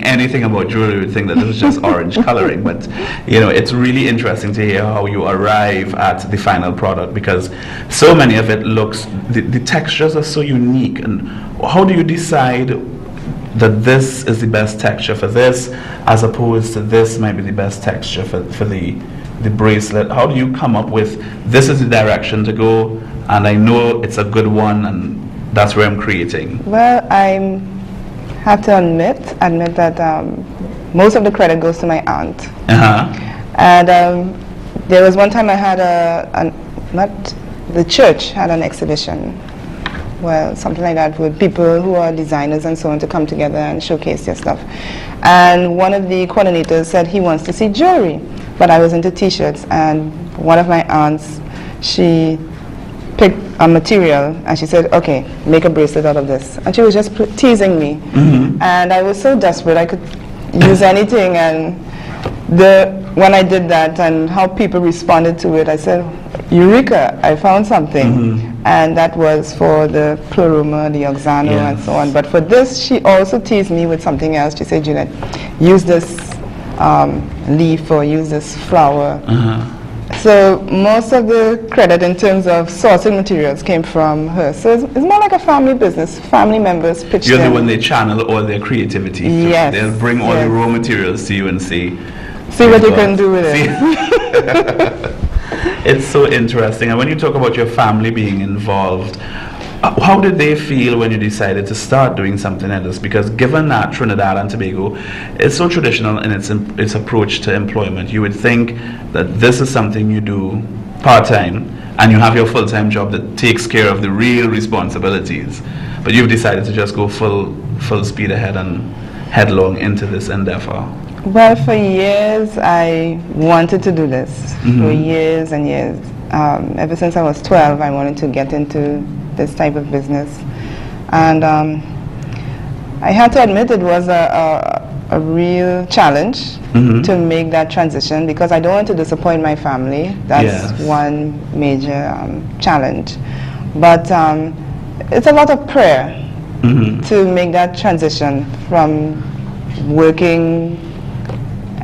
knowing anything about jewelry would think that this is just orange coloring, but you know, it's really interesting to hear how you arrive at the final product, because so many of it looks, the textures are so unique. And how do you decide that this is the best texture for this, as opposed to this might be the best texture for the bracelet? How do you come up with, this is the direction to go, and I know it's a good one, and that's where I'm creating? Well, I have to admit that most of the credit goes to my aunt. And there was one time I had the church had an exhibition, well, something like that, with people who are designers and so on to come together and showcase their stuff. And one of the coordinators said he wants to see jewelry, but I was into t-shirts, and one of my aunts, she picked a material and she said, okay, make a bracelet out of this. And she was just teasing me. And I was so desperate, I could use anything. And when I did that and how people responded to it, I said, Eureka, I found something. And that was for the Pluruma, the AUXANO, and so on. But for this, she also teased me with something else. She said, Juliet, use this leaf or use this flower. So most of the credit in terms of sourcing materials came from her. So it's more like a family business. Family members pitched in. You're the one they channel all their creativity. Yes. They'll bring all the raw materials to you and see what you can do with it. It's so interesting. And when you talk about your family being involved, how did they feel when you decided to start doing something like this? Because given that Trinidad and Tobago is so traditional in its approach to employment, you would think that this is something you do part-time and you have your full-time job that takes care of the real responsibilities. But you've decided to just go full speed ahead and headlong into this endeavor. Well, for years I wanted to do this. For years and years. Ever since I was 12, I wanted to get into this type of business. And I had to admit it was a real challenge to make that transition, because I don't want to disappoint my family. That's one major challenge. But it's a lot of prayer to make that transition from working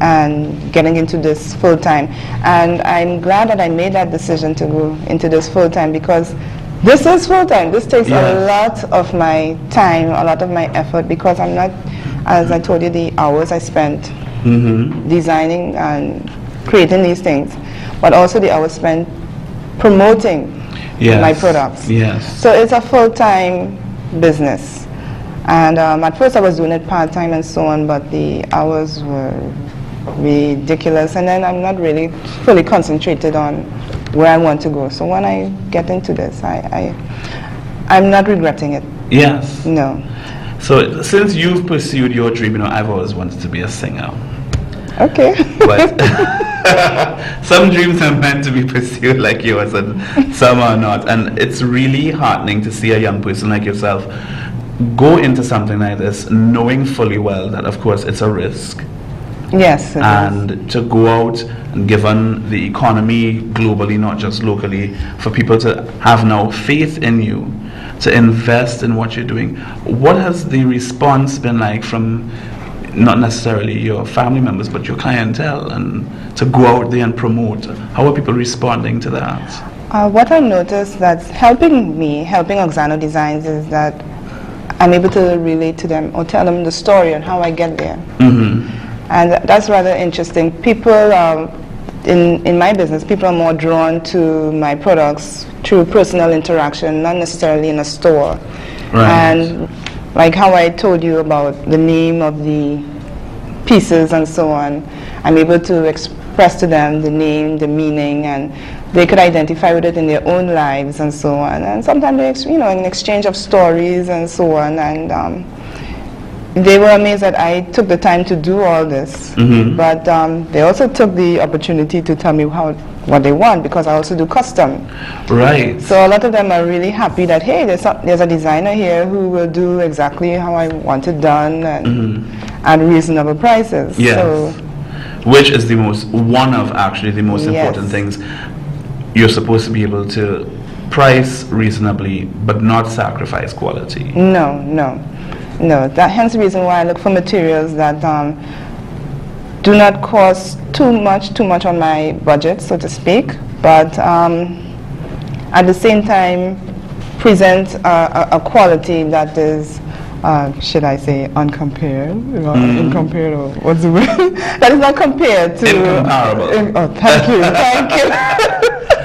and getting into this full-time. And I'm glad that I made that decision to go into this full-time, because this is full-time. This takes a lot of my time, a lot of my effort, because I'm not, as I told you, the hours I spent designing and creating these things, but also the hours spent promoting my products. So it's a full-time business. And at first I was doing it part-time and so on, but the hours were ridiculous, and then I'm not really fully concentrated on where I want to go. So when I get into this, I'm not regretting it. Yes. No. So since you've pursued your dream, you know, I've always wanted to be a singer. Okay. But some dreams are meant to be pursued like yours, and some are not. And it's really heartening to see a young person like yourself go into something like this, knowing fully well that, of course, it's a risk. Yes. And to go out, and given the economy globally, not just locally, for people to have now faith in you, to invest in what you're doing. What has the response been like from not necessarily your family members, but your clientele, and to go out there and promote? How are people responding to that? What I noticed that's helping AUXANO Designs is that I'm able to relate to them or tell them the story on how I get there. And that's rather interesting. People, in my business, people are more drawn to my products through personal interaction, not necessarily in a store. And like how I told you about the name of the pieces and so on, I'm able to express to them the name, the meaning, and they could identify with it in their own lives and so on. And sometimes they, an exchange of stories and so on. And they were amazed that I took the time to do all this, but they also took the opportunity to tell me what they want, because I also do custom. So a lot of them are really happy that, hey, there's a designer here who will do exactly how I want it done, and at reasonable prices. So, which is one of the most important things. You're supposed to be able to price reasonably, but not sacrifice quality. No. No, that hence the reason why I look for materials that do not cost too much on my budget, so to speak, but at the same time present a quality that is, should I say, uncompared, incomparable, or what's the word? That is not compared to... Incomparable. Oh, thank you, thank you.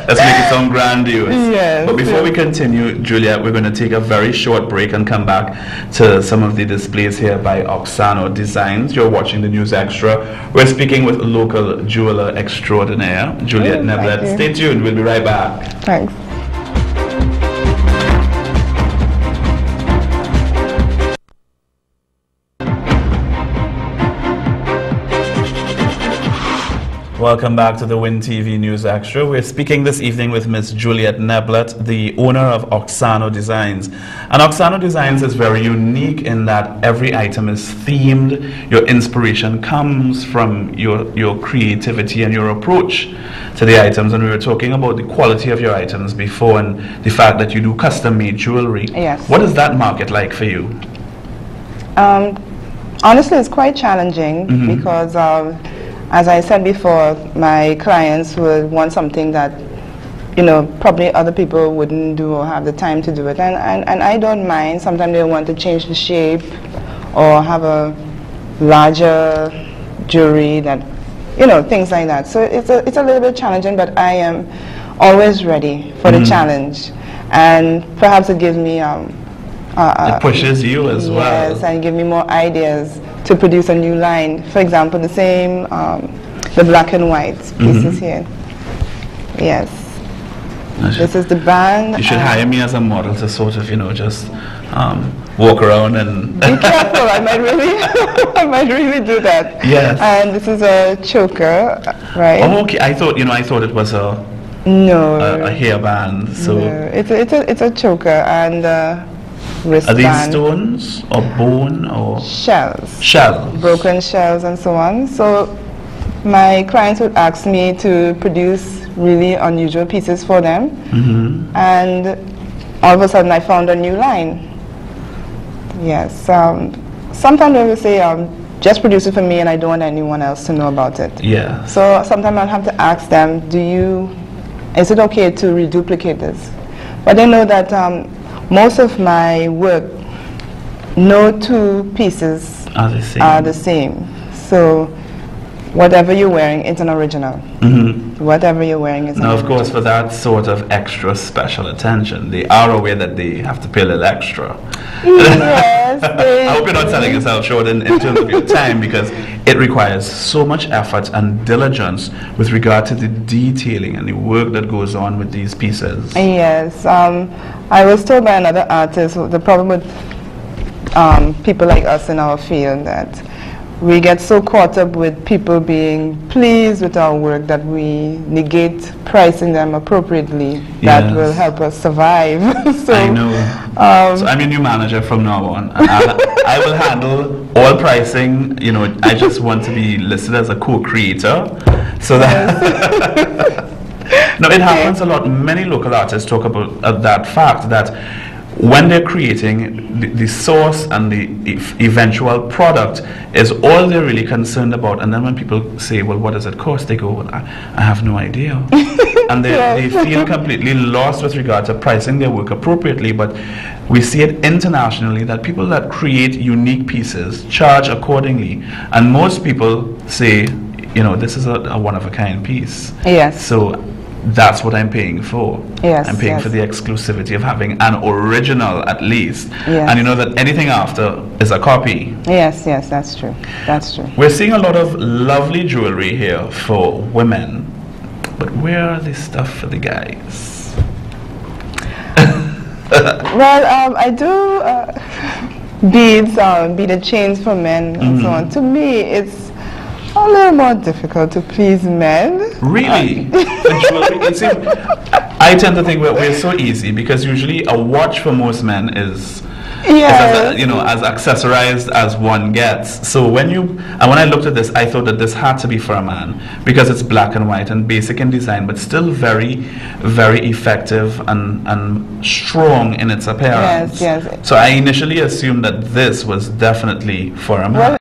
Let's make it sound grandiose. Yes. But before we continue, Juliet, we're going to take a very short break and come back to some of the displays here by AUXANO Designs. You're watching the News Extra. We're speaking with local jeweler extraordinaire, Juliet Neblett. Stay tuned. We'll be right back. Thanks. Welcome back to the WinTV News Extra. We're speaking this evening with Miss Juliet Neblett, the owner of AUXANO Designs. And AUXANO Designs is very unique in that every item is themed. Your inspiration comes from your creativity and your approach to the items. And we were talking about the quality of your items before and the fact that you do custom-made jewelry. Yes. What is that market like for you? Honestly, it's quite challenging because as I said before, my clients would want something that, probably other people wouldn't do or have the time to do it. And I don't mind. Sometimes they want to change the shape or have a larger jewelry that, things like that. So it's a little bit challenging, but I am always ready for the challenge. And perhaps it gives me... it pushes you as well. Yes, and give me more ideas to produce a new line. For example, the same, the black and white pieces here. Yes. This is the band. You should hire me as a model to sort of, just walk around and... Be careful, I might really do that. Yes. And this is a choker, right? Oh, okay. I thought it was a hairband. So no, it's a choker and wristband. Are these stones or bone or shells? Shells. Broken shells and so on. So my clients would ask me to produce really unusual pieces for them, and all of a sudden I found a new line. Yes. Sometimes they will say, just produce it for me and I don't want anyone else to know about it. Yeah. So sometimes I'll have to ask them, is it okay to reduplicate this? But they know that most of my work, no two pieces are the same. So whatever you're wearing, it's an original. Whatever you're wearing is an original. Now, of course, for that sort of extra special attention, they are aware that they have to pay a little extra. Yes. I hope you're not selling yourself short in terms of your time, because it requires so much effort and diligence with regard to the detailing and the work that goes on with these pieces. Yes. I was told by another artist, the problem with people like us in our field, that we get so caught up with people being pleased with our work that we negate pricing them appropriately. That will help us survive. So, I know. So I'm your new manager from now on. And I will handle all pricing. I just want to be listed as a co-creator. So that... No, it happens a lot. Many local artists talk about that fact that when they're creating, the source and the eventual product is all they're really concerned about. And then when people say, well, what does it cost? They go, well, I have no idea. And they feel completely lost with regard to pricing their work appropriately. But we see it internationally that people that create unique pieces charge accordingly. And most people say, this is a one-of-a-kind piece. Yes. So that's what I'm paying for. Yes, I'm paying for the exclusivity of having an original at least. Yes. And that anything after is a copy. Yes, that's true. That's true. We're seeing a lot of lovely jewelry here for women, but where are the stuff for the guys? Well, I do beads, beaded chains for men and so on. To me, it's a little more difficult to please men. Really? I tend to think we're so easy, because usually a watch for most men is Yes. It's as accessorized as one gets. So when I looked at this, I thought that this had to be for a man because it's black and white and basic in design, but still very, very effective and strong in its appearance. Yes, yes. So I initially assumed that this was definitely for a man. Well,